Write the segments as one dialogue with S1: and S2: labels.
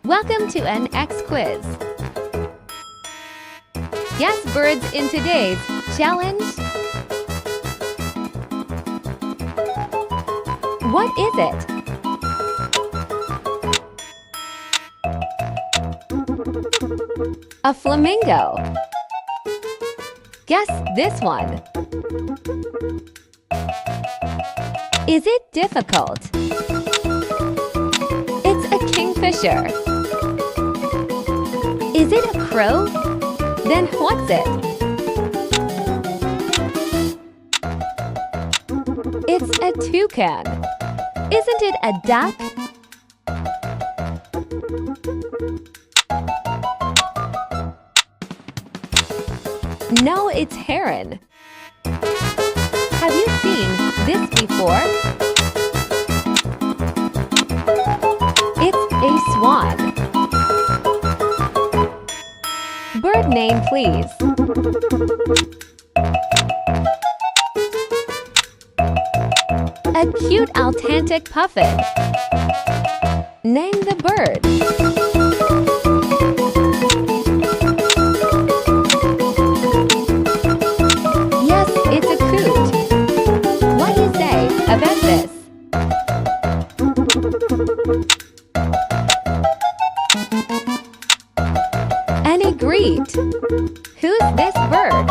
S1: Welcome to an X quiz. Guess birds in today's challenge. What is it? A flamingo. Guess this one. Is it difficult? It's a kingfisher. Is it a crow? Then what's it? It's a toucan. Isn't it a duck? No, it's heron. Have you seen this before? It's a swan. Bird name, please. A cute Atlantic puffin. Name the bird. Yes, it's a coot. What do you say about this? An egret. Who's this bird?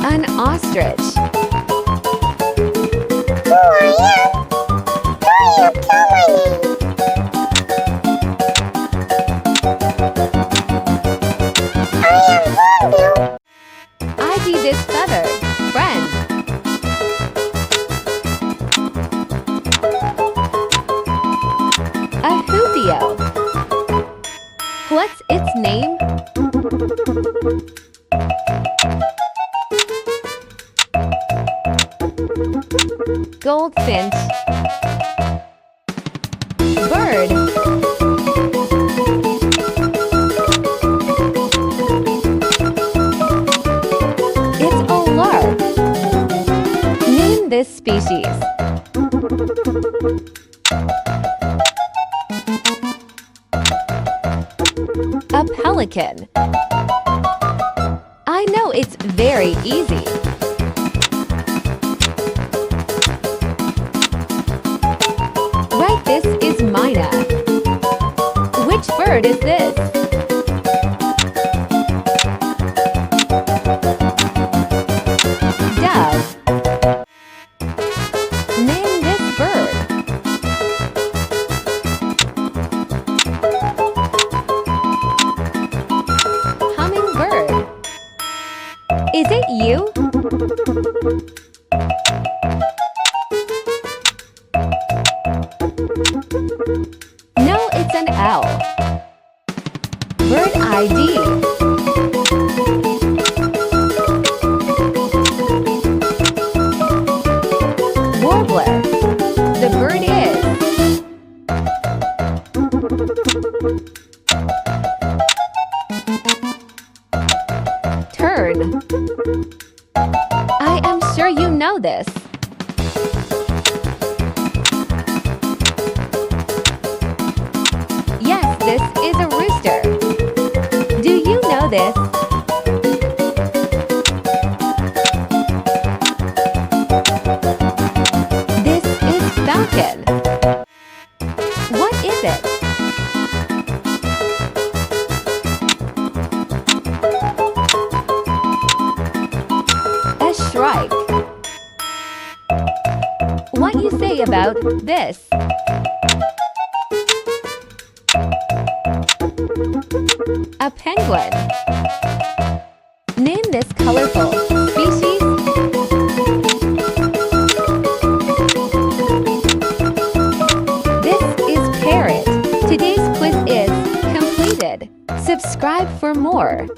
S1: An ostrich.
S2: Who I am? Why you tell my name? I am Hornbill.
S1: I see this feathered friend. A hoopio. What's its name? Goldfinch. Bird. It's a lark. Name this species. A pelican. I know it's very easy. Right, this is Mina. Which bird is this? Dove. Name this bird. Hummingbird. Is it you? No, it's an owl. Bird ID. Warbler. The bird is. Tern. I am sure you know this. Yes, this is a rooster. Do you know this? This is falcon. What is it? A shrike. What you say about this? A penguin. Name this colorful species. This is parrot. Today's quiz is completed. Subscribe for more.